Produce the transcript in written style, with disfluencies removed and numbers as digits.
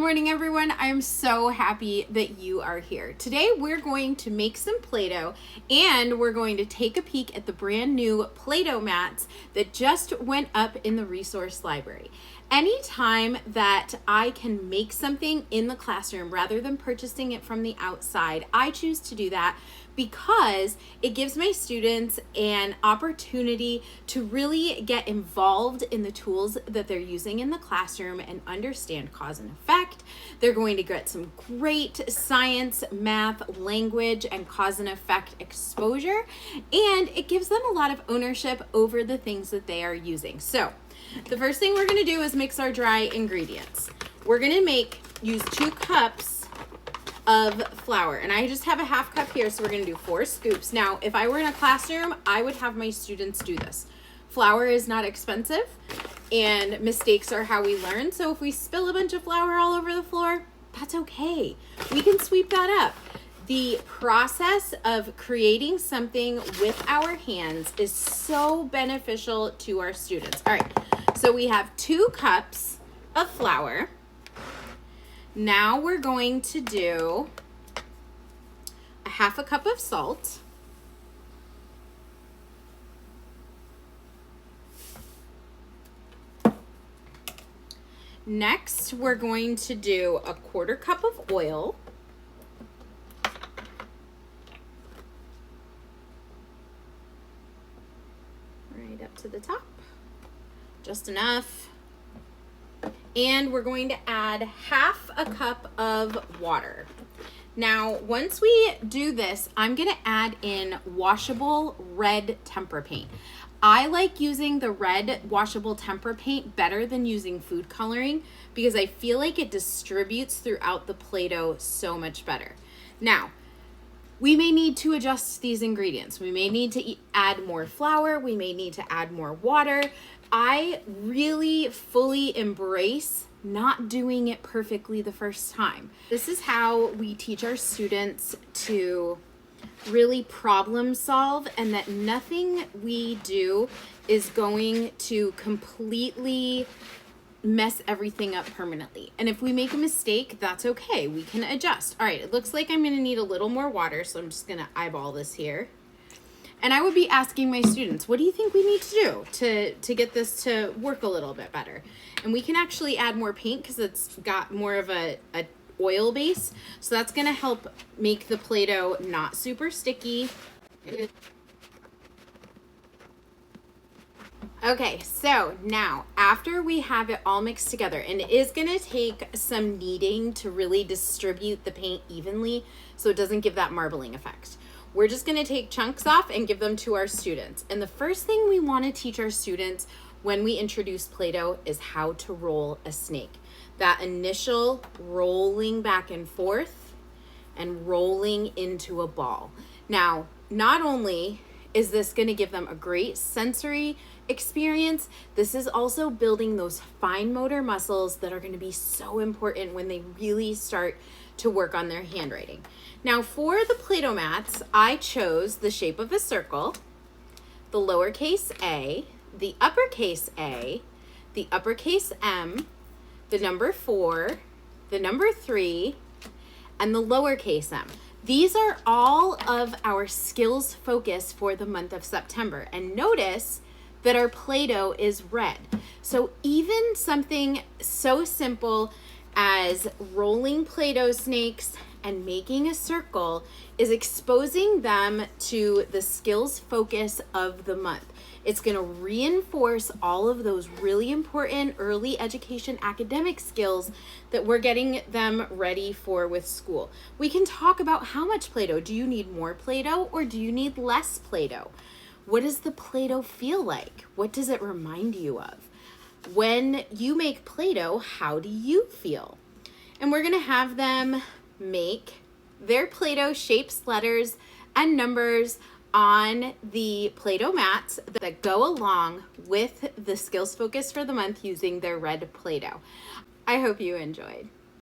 Good morning, everyone. I am so happy that you are here. Today we're going to make some Play-Doh and we're going to take a peek at the brand new Play-Doh mats that just went up in the resource library. Anytime that I can make something in the classroom rather than purchasing it from the outside, I choose to do that because it gives my students an opportunity to really get involved in the tools that they're using in the classroom and understand cause and effect. They're going to get some great science, math, language, and cause and effect exposure, and it gives them a lot of ownership over the things that they are using. So the first thing we're going to do is mix our dry ingredients. We're going to use 2 cups of flour, and I just have a half cup here, so we're going to do 4 scoops. Now, if I were in a classroom, I would have my students do this. Flour is not expensive, and mistakes are how we learn. So if we spill a bunch of flour all over the floor, that's okay. We can sweep that up. The process of creating something with our hands is so beneficial to our students. All right, so we have 2 cups of flour. Now we're going to do a half a cup of salt. Next, we're going to do a 1/4 cup of oil. Right up to the top, just enough. And we're going to add half a cup of water. Now, once we do this, I'm going to add in washable red tempera paint. I like using the red washable tempera paint better than using food coloring because I feel like it distributes throughout the Play-Doh so much better. Now, we may need to adjust these ingredients. We may need to add more flour. We may need to add more water. I really fully embrace not doing it perfectly the first time. This is how we teach our students to really problem solve, and that nothing we do is going to completely mess everything up permanently. And if we make a mistake, that's okay. We can adjust. All right, it looks like I'm going to need a little more water, so I'm just going to eyeball this here. And I would be asking my students, what do you think we need to do to get this to work a little bit better? And we can actually add more paint because it's got more of a oil base. So that's going to help make the Play-Doh not super sticky. Okay, so now after we have it all mixed together, and it is going to take some kneading to really distribute the paint evenly so it doesn't give that marbling effect. We're just going to take chunks off and give them to our students. And the first thing we want to teach our students when we introduce Play-Doh is how to roll a snake. That initial rolling back and forth and rolling into a ball. Now, not only is this going to give them a great sensory experience, this is also building those fine motor muscles that are going to be so important when they really start to work on their handwriting. Now, for the Play-Doh mats, I chose the shape of a circle, the lowercase a, the uppercase A, the uppercase M, the number 4, the number 3, and the lowercase m. These are all of our skills focus for the month of September. And notice that our Play-Doh is red. So even something so simple as rolling Play-Doh snakes and making a circle is exposing them to the skills focus of the month. It's going to reinforce all of those really important early education academic skills that we're getting them ready for with school. We can talk about how much Play-Doh. Do you need more Play-Doh or do you need less Play-Doh? What does the Play-Doh feel like? What does it remind you of? When you make Play-Doh, how do you feel? And we're going to have them make their Play-Doh shapes, letters, and numbers on the Play-Doh mats that go along with the skills focus for the month using their red Play-Doh. I hope you enjoyed.